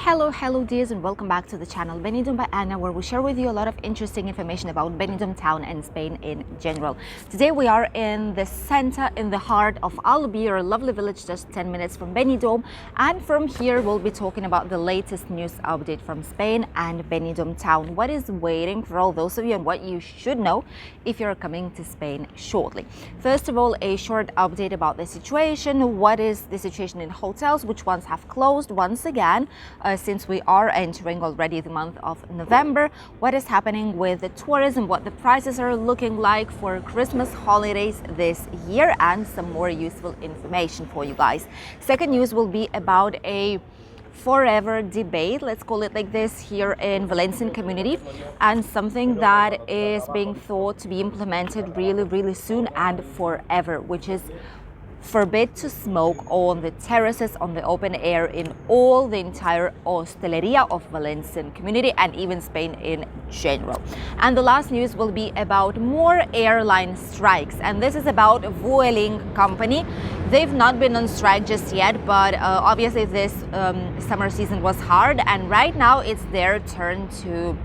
Hello dears, and welcome back to the channel Benidorm by Ana, where we share with you a lot of interesting information about Benidorm town and Spain in general. Today we are in the center, in the heart of Altea, a lovely village just 10 minutes from Benidorm, and from here we'll be talking about the latest news update from Spain and Benidorm town, what is waiting for all those of you and what you should know if you're coming to Spain shortly. First of all, a short update about the situation. What is the situation in hotels, which ones have closed once again since we are entering already the month of November, what is happening with the tourism, what the prices are looking like for Christmas holidays this year, and some more useful information for you guys. Second news will be about a forever debate, let's call it like this, here in Valencian community, and something that is being thought to be implemented really soon and forever, which is forbid to smoke on the terraces, on the open air, in all the entire hosteleria of Valencian community and even Spain in general. And the last news will be about more airline strikes, and this is about Vueling company. They've not been on strike just yet, but obviously this summer season was hard, and right now it's their turn to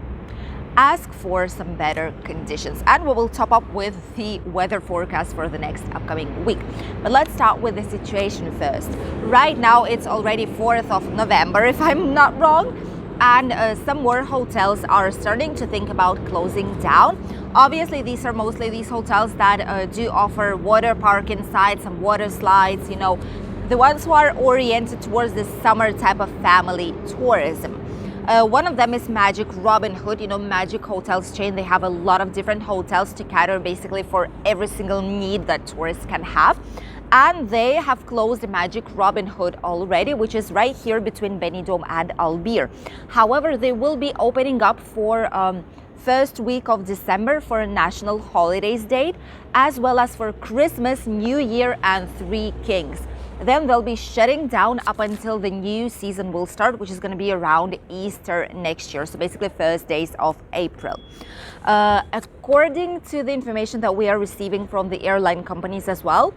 ask for some better conditions, and we will top up with the weather forecast for the next upcoming week. But let's start with the situation first. Right now it's already 4th of November, if I'm not wrong, and some more hotels are starting to think about closing down. Obviously these are mostly these hotels that do offer water park inside, some water slides, you know, the ones who are oriented towards the summer type of family tourism. One of them is Magic Robin Hood, you know, Magic Hotels chain. They have a lot of different hotels to cater basically for every single need that tourists can have. And they have closed Magic Robin Hood already, which is right here between Benidorm and Altea. However, they will be opening up for first week of December for a national holidays date, as well as for Christmas, New Year and Three Kings. Then they'll be shutting down up until the new season will start, which is going to be around Easter next year, so basically first days of April. According to the information that we are receiving from the airline companies as well,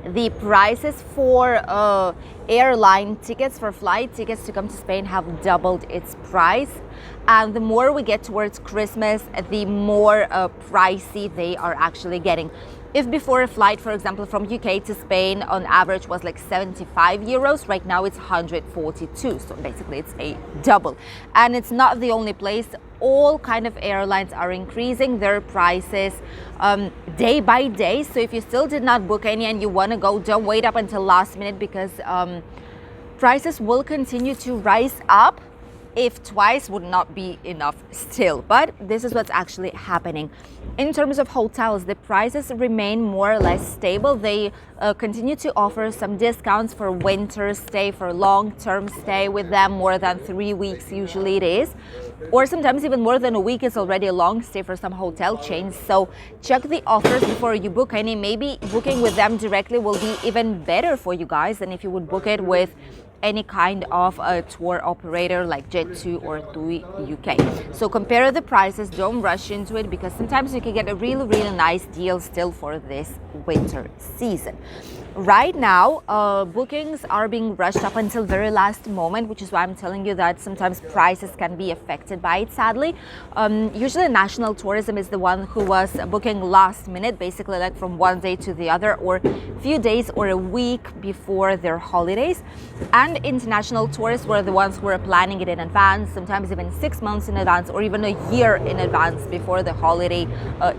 the prices for airline tickets, for flight tickets to come to Spain, have doubled its price. And the more we get towards Christmas, the more pricey they are actually getting. If before a flight, for example, from UK to Spain on average was like 75 euros, right now it's 142. So basically it's a double. And it's not the only place. All kind of airlines are increasing their prices day by day. So if you still did not book any and you want to go, don't wait up until last minute, because prices will continue to rise up. If twice would not be enough still, but this is what's actually happening. In terms of hotels, the prices remain more or less stable. They continue to offer some discounts for winter stay, for long-term stay with them, more than 3 weeks usually it is, or sometimes even more than a week is already a long stay for some hotel chains. So check the offers before you book any. Maybe booking with them directly will be even better for you guys than if you would book it with any kind of a tour operator like Jet2 or TUI UK. So compare the prices, don't rush into it, because sometimes you can get a really nice deal still for this winter season. Right now, bookings are being rushed up until very last moment, which is why I'm telling you that sometimes prices can be affected by it, sadly. Usually national tourism is the one who was booking last minute, basically like from one day to the other, or a few days or a week before their holidays. And international tourists were the ones who were planning it in advance, sometimes even 6 months in advance, or even a year in advance before the holiday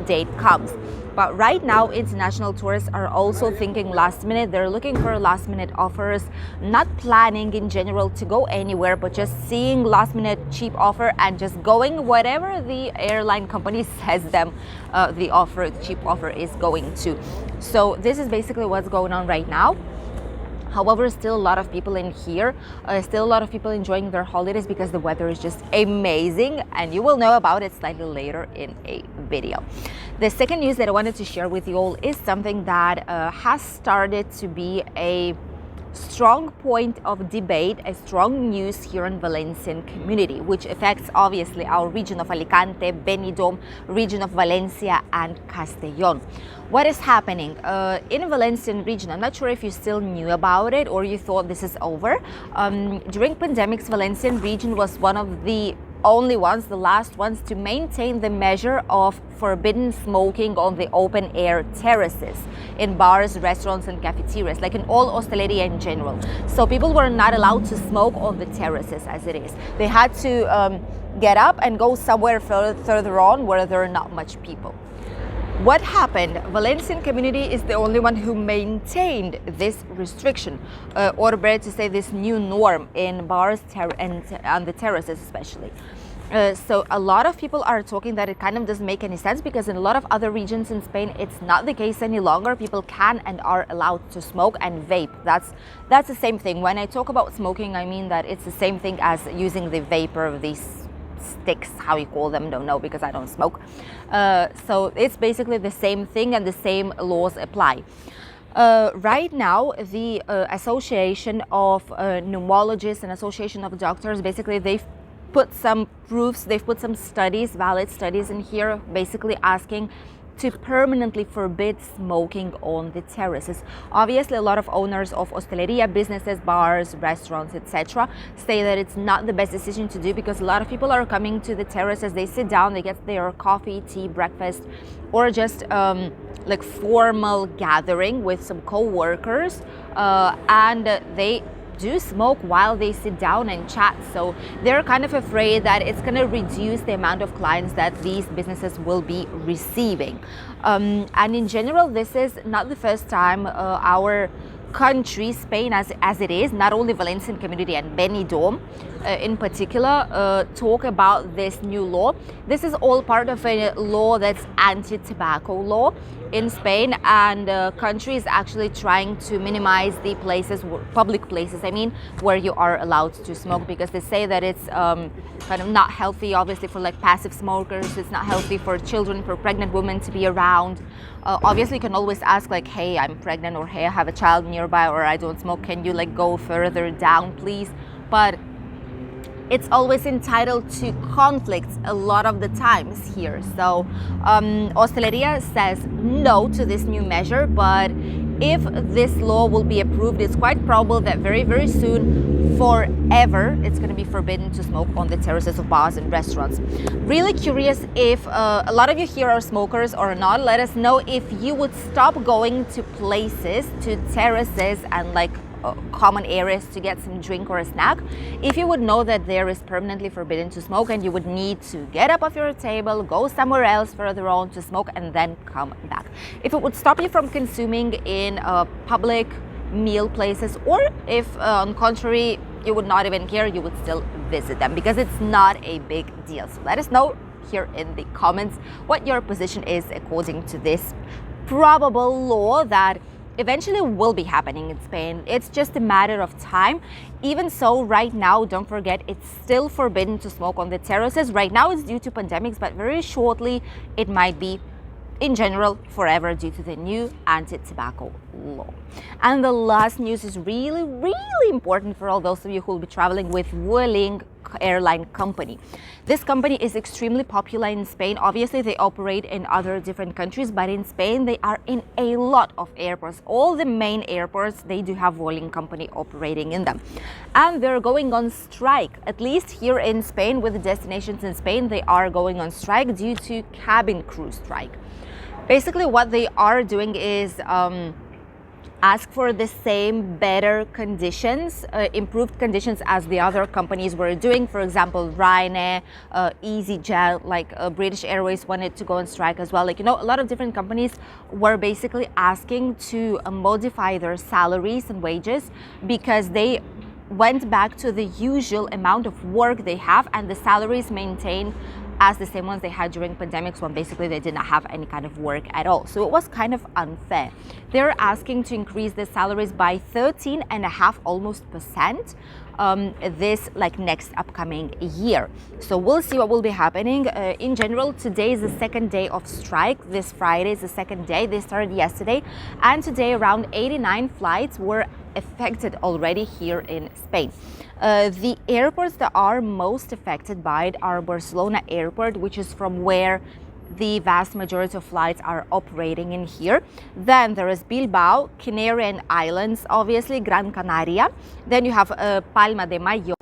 date comes. But right now, international tourists are also thinking last minute. They're looking for last minute offers, not planning in general to go anywhere, but just seeing last minute cheap offer and just going whatever the airline company says them the cheap offer is going to. So this is basically what's going on right now. However, still a lot of people in here, still a lot of people enjoying their holidays because the weather is just amazing, and you will know about it slightly later in a video. The second news that I wanted to share with you all is something that has started to be a strong point of debate, a strong news here in Valencian community, which affects obviously our region of Alicante, Benidorm, region of Valencia and Castellón. What is happening in Valencian region? I'm not sure if you still knew about it or you thought this is over. During pandemics, Valencian region was one of the only ones, the last ones, to maintain the measure of forbidden smoking on the open air terraces in bars, restaurants and cafeterias, like in all hosteleria in general. So people were not allowed to smoke on the terraces as it is. They had to get up and go somewhere further on where there are not much people. What happened? Valencian community is the only one who maintained this restriction, or better to say this new norm in bars and on the terraces especially. So a lot of people are talking that it kind of doesn't make any sense, because in a lot of other regions in Spain it's not the case any longer. People can and are allowed to smoke and vape. That's the same thing. When I talk about smoking, I mean that it's the same thing as using the vapor of these sticks, how you call them, don't know because I don't smoke. So it's basically the same thing and the same laws apply. Right now, the Association of Pneumologists and Association of Doctors, basically they've put some proofs, they've put some studies, valid studies in here, basically asking to permanently forbid smoking on the terraces. Obviously, a lot of owners of hosteleria businesses, bars, restaurants, etc. say that it's not the best decision to do, because a lot of people are coming to the terraces, they sit down, they get their coffee, tea, breakfast, or just like formal gathering with some co-workers, and they do smoke while they sit down and chat. So they're kind of afraid that it's going to reduce the amount of clients that these businesses will be receiving. And in general, this is not the first time our country, Spain as it is, not only Valencian community and Benidorm in particular, talk about this new law. This is all part of a law that's anti-tobacco law in Spain, and the country is actually trying to minimize the places, public places, I mean, where you are allowed to smoke, because they say that it's kind of not healthy, obviously, for like passive smokers. It's not healthy for children, for pregnant women to be around. Obviously, you can always ask like, hey, I'm pregnant, or hey, I have a child nearby, or I don't smoke. Can you like go further down, please? But it's always entitled to conflicts a lot of the times here. So Hosteleria says no to this new measure, but if this law will be approved, it's quite probable that very, very soon, forever, it's going to be forbidden to smoke on the terraces of bars and restaurants. Really curious if a lot of you here are smokers or not. Let us know if you would stop going to places, to terraces and like common areas to get some drink or a snack, if you would know that there is permanently forbidden to smoke and you would need to get up off your table, go somewhere else further on to smoke and then come back. If it would stop you from consuming in public meal places, or if on contrary you would not even care, you would still visit them, because it's not a big deal. So let us know here in the comments what your position is according to this probable law that eventually will be happening in Spain. It's just a matter of time. Even so, right now, don't forget, it's still forbidden to smoke on the terraces. Right now it's due to pandemics, but very shortly it might be in general forever due to the new anti-tobacco law. And the last news is really, really important for all those of you who will be traveling with Vueling airline company. This company is extremely popular in Spain. Obviously, they operate in other different countries, but in Spain, they are in a lot of airports. All the main airports, they do have Vueling company operating in them. And they're going on strike. At least here in Spain, with the destinations in Spain, they are going on strike due to cabin crew strike. Basically, what they are doing is ask for the same, better conditions, improved conditions as the other companies were doing. For example, Ryanair, EasyJet, like British Airways wanted to go on strike as well. Like, you know, a lot of different companies were basically asking to modify their salaries and wages, because they went back to the usual amount of work they have, and the salaries maintained as the same ones they had during pandemics, when basically they did not have any kind of work at all. So it was kind of unfair. They're asking to increase the salaries by 13.5% almost this like next upcoming year. So we'll see what will be happening. In general, today is the second day of strike. This Friday is the second day. They started yesterday, and today around 89 flights were affected already here in Spain. The airports that are most affected by it are Barcelona Airport, which is from where the vast majority of flights are operating in here. Then there is Bilbao, Canarian Islands, obviously Gran Canaria. Then you have Palma de Mallorca.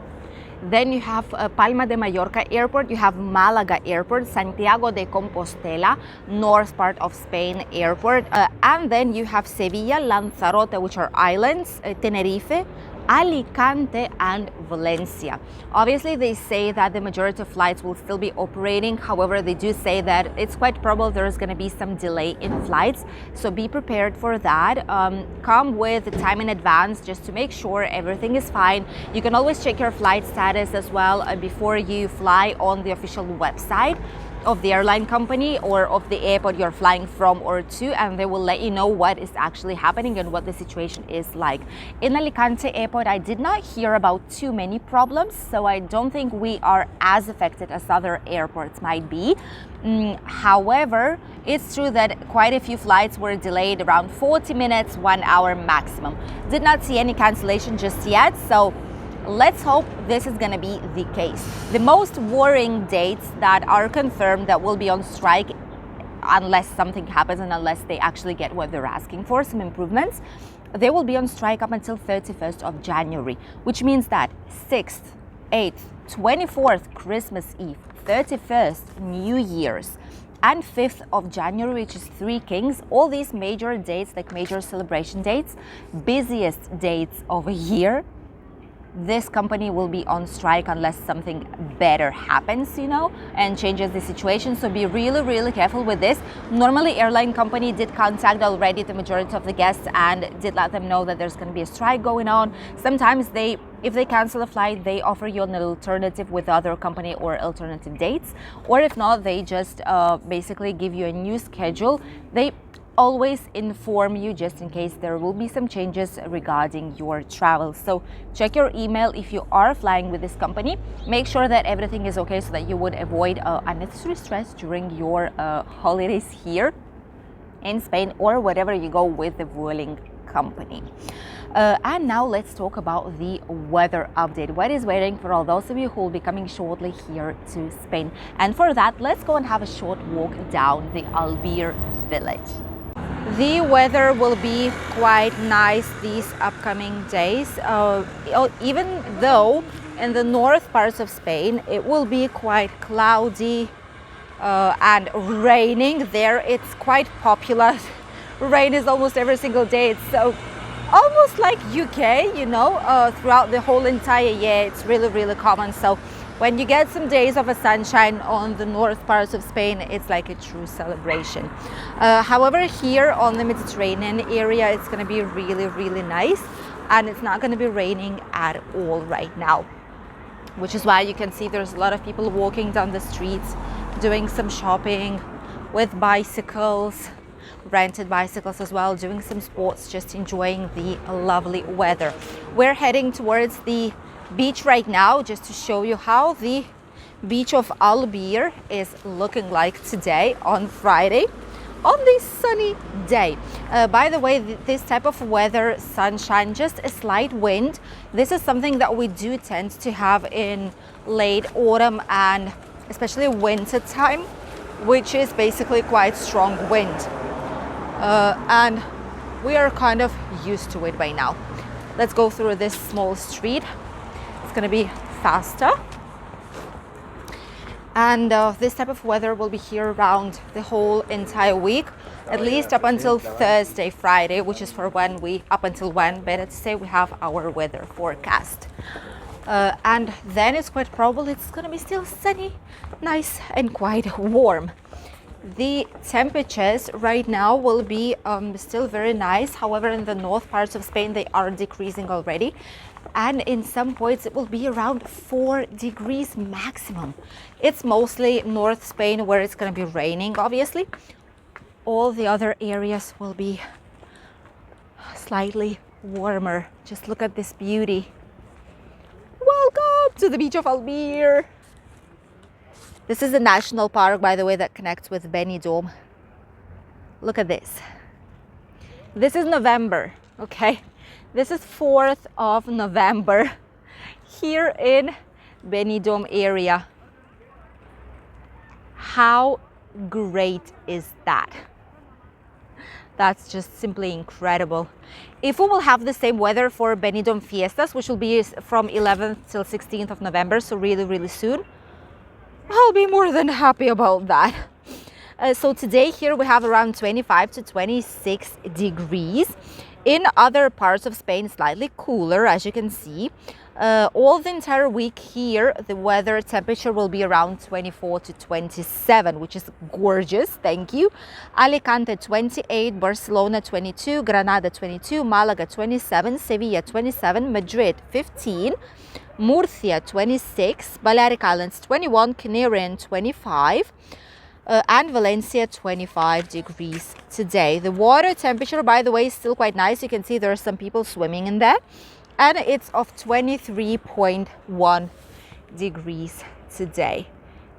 Then you have Palma de Mallorca Airport, you have Malaga Airport, Santiago de Compostela, north part of Spain Airport, and then you have Sevilla, Lanzarote, which are islands, Tenerife, Alicante and Valencia. Obviously, they say that the majority of flights will still be operating. However, they do say that it's quite probable there's going to be some delay in flights. So be prepared for that. Come with time in advance just to make sure everything is fine. You can always check your flight status as well before you fly on the official website of the airline company or of the airport you're flying from or to, and they will let you know what is actually happening and what the situation is like. In Alicante Airport, I did not hear about too many problems, so I don't think we are as affected as other airports might be. However, it's true that quite a few flights were delayed around 40 minutes, 1 hour maximum. Did not see any cancellation just yet, so let's hope this is going to be the case. The most worrying dates that are confirmed that will be on strike, unless something happens and unless they actually get what they're asking for, some improvements, they will be on strike up until 31st of January, which means that 6th, 8th, 24th, Christmas Eve, 31st, New Year's, and 5th of January, which is Three Kings, all these major dates, like major celebration dates, busiest dates of a year, this company will be on strike unless something better happens, and changes the situation. So be really, really careful with this. Normally, airline company did contact already the majority of the guests and did let them know that there's going to be a strike going on. Sometimes if they cancel a flight, they offer you an alternative with other company or alternative dates. Or if not, they just basically give you a new schedule. They always inform you just in case there will be some changes regarding your travel. So check your email if you are flying with this company. Make sure that everything is okay so that you would avoid unnecessary stress during your holidays here in Spain or wherever you go with the Vueling company. And now let's talk about the weather update. What is waiting for all those of you who will be coming shortly here to Spain? And for that, let's go and have a short walk down the Altea village. The weather will be quite nice these upcoming days, even though in the north parts of Spain it will be quite cloudy and raining. There it's quite popular. Rain is almost every single day. It's so almost like UK, throughout the whole entire year. It's really, really common. So when you get some days of a sunshine on the north parts of Spain, it's like a true celebration. However, here on the Mediterranean area, it's going to be really, really nice, and it's not going to be raining at all right now, which is why you can see there's a lot of people walking down the streets, doing some shopping with bicycles, rented bicycles as well, doing some sports, just enjoying the lovely weather. We're heading towards the beach right now just to show you how the beach of Altea is looking like today on Friday on this sunny day. By the way, this type of weather, sunshine, just a slight wind, this is something that we do tend to have in late autumn and especially winter time, which is basically quite strong wind, and we are kind of used to it by now. Let's go through this small street. It's going to be faster, and this type of weather will be here around the whole entire week, at least up until Thursday, Friday, which is for up until when, better to say, we have our weather forecast. And then it's quite probable it's going to be still sunny, nice and quite warm. The temperatures right now will be still very nice. However, in the north parts of Spain, they are decreasing already. And in some points, it will be around 4 degrees maximum. It's mostly North Spain where it's going to be raining, obviously. All the other areas will be slightly warmer. Just look at this beauty. Welcome to the beach of Altea. This is a national park, by the way, that connects with Benidorm. Look at this. This is November, okay? This is 4th of November here in Benidorm area. How great is that? That's just simply incredible. If we will have the same weather for Benidorm Fiestas, which will be from 11th till 16th of November, so really soon, I'll be more than happy about that. So today here we have around 25 to 26 degrees. In other parts of Spain, slightly cooler, as you can see. All the entire week here, the weather temperature will be around 24 to 27, which is gorgeous. Thank you. Alicante 28, Barcelona 22, Granada 22, Malaga 27, Sevilla 27, Madrid 15, Murcia 26, Balearic Islands 21, Canarian 25. And Valencia 25 degrees today. The water temperature, by the way, is still quite nice. You can see there are some people swimming in there, and it's of 23.1 degrees today.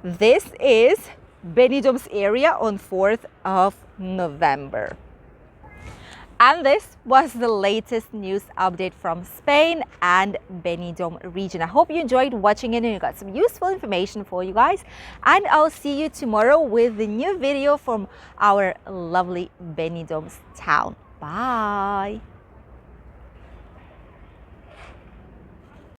This is Benidorm's area on 4th of November. And this was the latest news update from Spain and Benidorm region. I hope you enjoyed watching it and you got some useful information for you guys. And I'll see you tomorrow with the new video from our lovely Benidorm town. Bye!